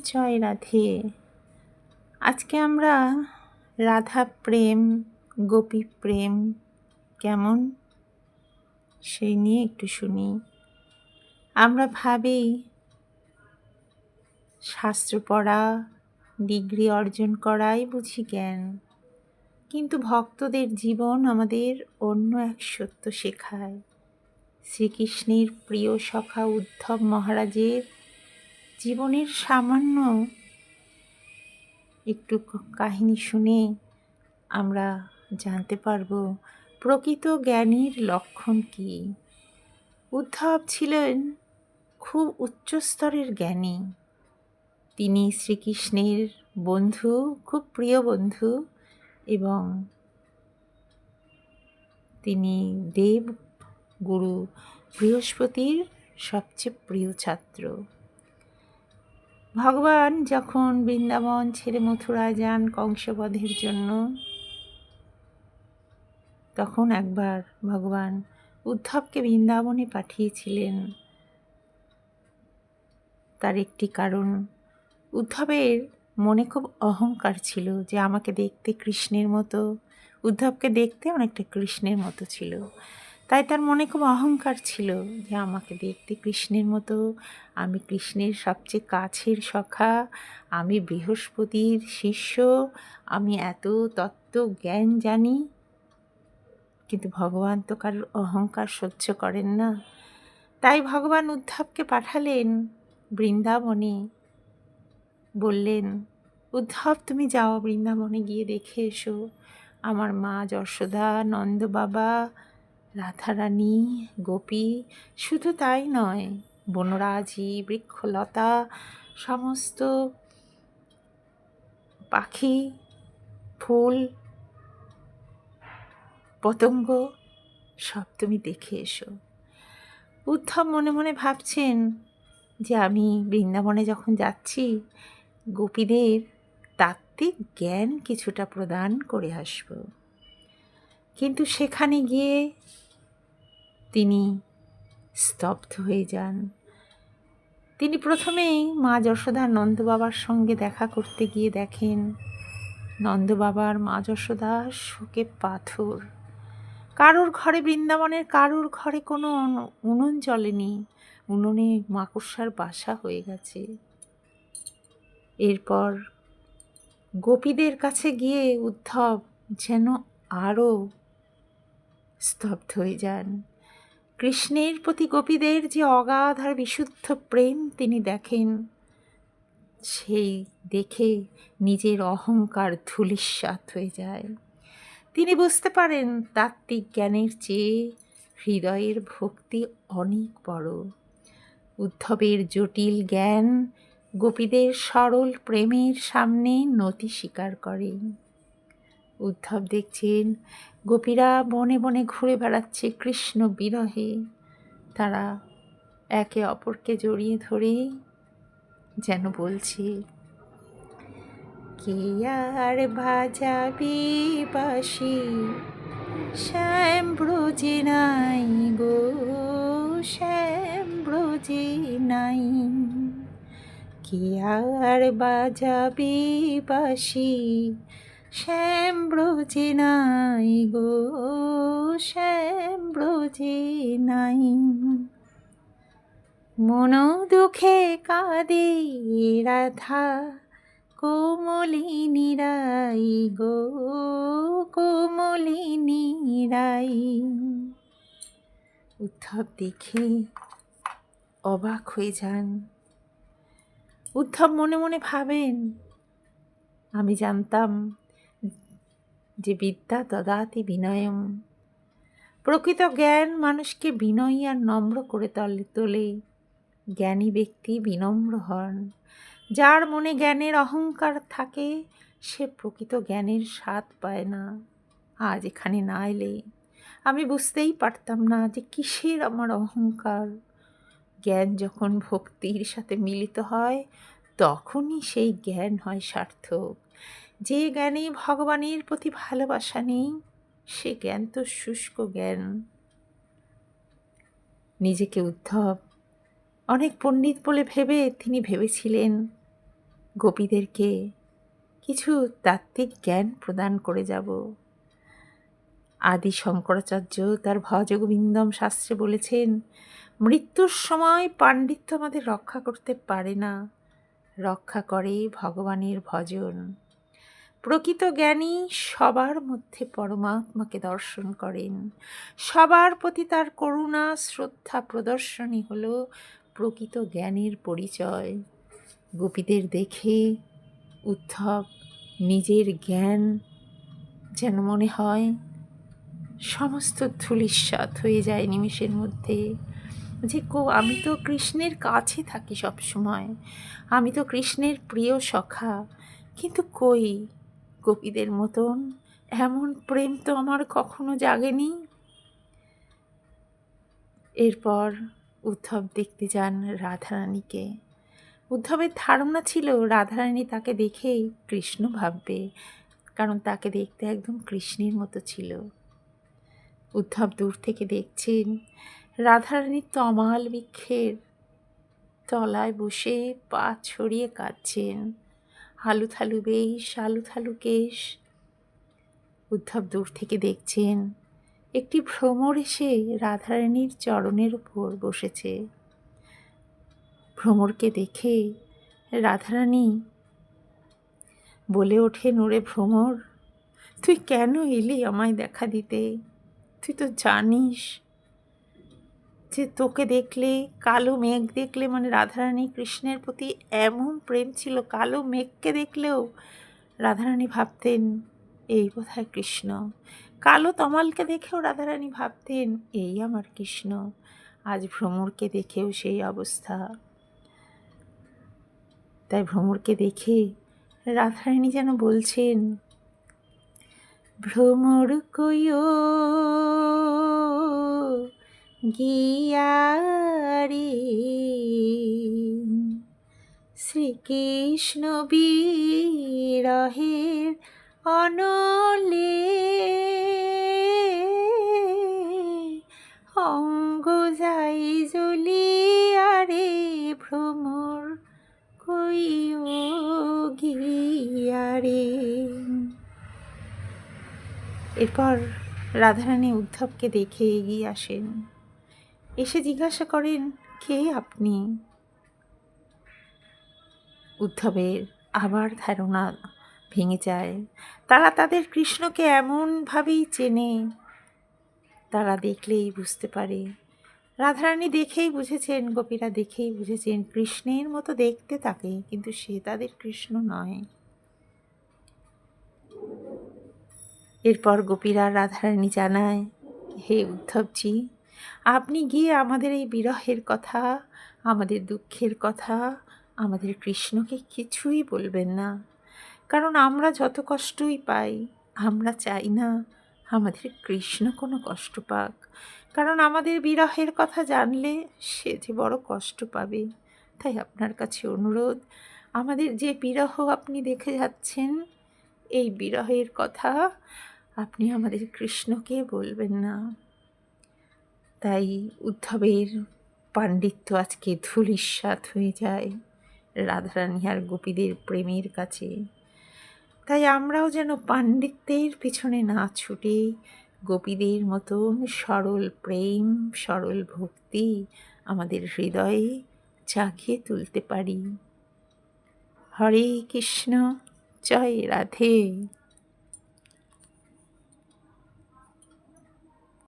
জয় রাধে। আজকে আমরা রাধা প্রেম, গোপী প্রেম কেমন সেই নিয়ে একটু শুনি। আমরা ভাবি শাস্ত্র পড়া, ডিগ্রি অর্জন করাই বুঝি জ্ঞান, কিন্তু ভক্তদের জীবন আমাদের অন্য এক সত্য শেখায়। শ্রীকৃষ্ণের প্রিয় সখা উদ্ধব মহারাজের জীবনের সামান্য একটু কাহিনী শুনে আমরা জানতে পারব প্রকৃত জ্ঞানীর লক্ষণ কী। উদ্ধব ছিলেন খুব উচ্চস্তরের জ্ঞানী। তিনি শ্রীকৃষ্ণের বন্ধু, খুব প্রিয় বন্ধু, এবং তিনি দেব গুরু বৃহস্পতির সবচেয়ে প্রিয় ছাত্র। ভগবান যখন বৃন্দাবন ছেড়ে মথুরায় যান কংসবধের জন্য, তখন একবার ভগবান উদ্ধবকে বৃন্দাবনে পাঠিয়েছিলেন। তার একটি কারণ, উদ্ধবের মনে খুব অহংকার ছিল যে আমাকে দেখতে কৃষ্ণের মতো, উদ্ধবকে দেখতে অনেকটা কৃষ্ণের মতো ছিল। তাই তার মনে খুব অহংকার ছিল যে আমাকে দেখতে কৃষ্ণের মতো, আমি কৃষ্ণের সবচেয়ে কাছের সখা, আমি বৃহস্পতির শিষ্য, আমি এত তত্ত্ব জ্ঞান জানি। কিন্তু ভগবান তো কারোর অহংকার সহ্য করেন না। তাই ভগবান উদ্ধবকে পাঠালেন বৃন্দাবনে। বললেন, উদ্ধব তুমি যাও বৃন্দাবনে, গিয়ে দেখে এসো আমার মা যশোদা, নন্দ বাবা, রাধারানী, গোপী। শুধু তাই নয়, বনরাজি, বৃক্ষলতা, সমস্ত পাখি, ফুল, পতঙ্গ সব তুমি দেখে এসো। উদ্ধব মনে মনে ভাবছেন যে আমি বৃন্দাবনে যখন যাচ্ছি, গোপীদের তাত্ত্বিক জ্ঞান কিছুটা প্রদান করে আসব। কিন্তু সেখানে গিয়ে তিনি স্তব্ধ হয়ে যান। তিনি প্রথমেই মা যশোদা নন্দ বাবার সঙ্গে দেখা করতে গিয়ে দেখেন নন্দ বাবার মা যশোদা শোকে পাথর। কারুর ঘরে, বৃন্দাবনের কারুর ঘরে কোনো উনুন জ্বলেনি, উনুনে মাকড়সার বাসা হয়ে গেছে। এরপর গোপীদের কাছে গিয়ে উদ্ধব যেন আরও স্তব্ধ হয়ে যান। কৃষ্ণের প্রতি গোপীদের যে অগাধ আর বিশুদ্ধ প্রেম তিনি দেখেন, সেই দেখে নিজের অহংকার ধূলিসাৎ হয়ে যায়। তিনি বুঝতে পারেন তাত্ত্বিক জ্ঞানের চেয়ে হৃদয়ের ভক্তি অনেক বড়। উদ্ধবের জটিল জ্ঞান গোপীদের সরল প্রেমের সামনে নতি স্বীকার করে। উদ্ধব দেখছেন গোপীরা বনে বনে ঘুরে বেড়াচ্ছে কৃষ্ণ বিরহে। তারা একে অপরকে জড়িয়ে ধরে যেন বলছে, কে আর বাজাবে বাঁশি, শ্যাম ব্রজে নাই গো, শ্যাম ব্রজে নাই। কে আর বাজাবে বাঁশি, শ্যাম ব্রজে নাই গো, শ্যাম ব্রজে নাই। মন দুঃখে কাঁদে রাধা, কোমলিনী রাই গো, কোমলিনী রাই। উদ্ধব দেখে অবাক হয়ে যান। উদ্ধব মনে মনে ভাবেন, আমি জানতাম যে বিদ্যা দদাতি বিনয়ম, প্রকৃত জ্ঞান মানুষকে বিনয়ী আর নম্র করে তোলে। জ্ঞানী ব্যক্তি বিনম্র হন। যার মনে জ্ঞানের অহংকার থাকে সে প্রকৃত জ্ঞানের স্বাদ পায় না। আজ এখানে না এলে আমি বুঝতেই পারতাম না যে কিসের আমার অহংকার। জ্ঞান যখন ভক্তির সাথে মিলিত হয় তখনই সেই জ্ঞান হয় সার্থক। যে জ্ঞানে ভগবানের প্রতি ভালোবাসা নেই সে জ্ঞান তো শুষ্ক জ্ঞান। নিজেকে উদ্ধব অনেক পণ্ডিত বলে ভেবে তিনি ভেবেছিলেন গোপীদেরকে কিছু তাত্ত্বিক জ্ঞান প্রদান করে যাব। আদি শঙ্করাচার্য তার ভজগোবিন্দম শাস্ত্রে বলেছেন, মৃত্যুর সময় পাণ্ডিত্য আমাদের রক্ষা করতে পারে না, রক্ষা করে ভগবানের ভজন। প্রকৃত জ্ঞানী সবার মধ্যে পরমাত্মাকে দর্শন করেন, সবার প্রতি তার করুণা শ্রদ্ধা প্রদর্শনই হল প্রকৃত জ্ঞানের পরিচয়। গোপীদের দেখে উদ্ধব নিজের জ্ঞান যেন মনে হয় সমস্ত ধূলিসাৎ হয়ে যায় নিমেষের মধ্যে, যে আমি তো কৃষ্ণের কাছে থাকি সব সময়, আমি তো কৃষ্ণের প্রিয় সখা, কিন্তু কই গোপীদের মতন এমন প্রেম তো আমার কখনো জাগেনি। এরপর উদ্ধব দেখতে যান রাধারানীকে। উদ্ধবের ধারণা ছিল রাধারানী তাকে দেখেই কৃষ্ণ ভাববে, কারণ তাকে দেখতে একদম কৃষ্ণের মতো ছিল। উদ্ধব দূর থেকে দেখছেন রাধারানী তমাল বৃক্ষের তলায় বসে পা ছড়িয়ে কাঁদছেন, আলুথালু বেশ, আলুথালু কেশ। উদ্ধব দূর থেকে দেখছেন একটি ভ্রমর এসে রাধারানীর চরণের উপর বসেছে। ভ্রমরকে দেখে রাধারানী বলে ওঠেন, ওরে ভ্রমর, তুই কেন এলি আমায় দেখা দিতে? তুই তো জানিস যে তোকে দেখলে, কালো মেঘ দেখলে, মানে রাধারানী কৃষ্ণের প্রতি এমন প্রেম ছিল, কালো মেঘকে দেখলেও রাধারানী ভাবতেন এই বোধহয় কৃষ্ণ। কালো তমালকে দেখেও রাধারানী ভাবতেন এই আমার কৃষ্ণ। আজ ভ্রমরকে দেখেও সেই অবস্থা। তাই ভ্রমরকে দেখে রাধারানী যেন বলছেন, ভ্রমর কইও গিয়া রে শ্রীকৃষ্ণ বিরহের অনলে, অঙ্গ যাই জ্বলিয়া রে ভ্রমর কইও গিয়া রে। এরপর রাধারানী উদ্ধবকে দেখে এগিয়ে আসেন, এসে জিজ্ঞাসা করেন, কে আপনি? উদ্ধবের আবার ধারণা ভেঙে যায়। তারা তাদের কৃষ্ণকে এমনভাবেই চেনে, তারা দেখলেই বুঝতে পারে। রাধারানী দেখেই বুঝেছেন, গোপীরা দেখেই বুঝেছেন কৃষ্ণের মতো দেখতে তাকে, কিন্তু সে তাদের কৃষ্ণ নয়। এরপর গোপীরা রাধারানী জানায়, হে উদ্ধবজি, আপনি গিয়ে আমাদের এই বিরহের কথা, আমাদের দুঃখের কথা আমাদের কৃষ্ণকে কিছুই বলবেন না, কারণ আমরা যত কষ্টই পাই আমরা চাই না আমাদের কৃষ্ণ কোনো কষ্ট পাক, কারণ আমাদের বিরহের কথা জানলে সে যে বড় কষ্ট পাবে। তাই আপনার কাছে অনুরোধ, আমাদের যে বিরহ আপনি দেখে যাচ্ছেন, এই বিরহের কথা আপনি আমাদের কৃষ্ণকে বলবেন না। তাই উদ্ধবের পাণ্ডিত্য আজকে ধূলিসাৎ হয়ে যায় রাধারানী আর গোপীদের প্রেমের কাছে। তাই আমরাও যেন পাণ্ডিত্যের পিছনে না ছুটে গোপীদের মতন সরল প্রেম, সরল ভক্তি আমাদের হৃদয়ে জাগিয়ে তুলতে পারি। হরে কৃষ্ণ, জয় রাধে।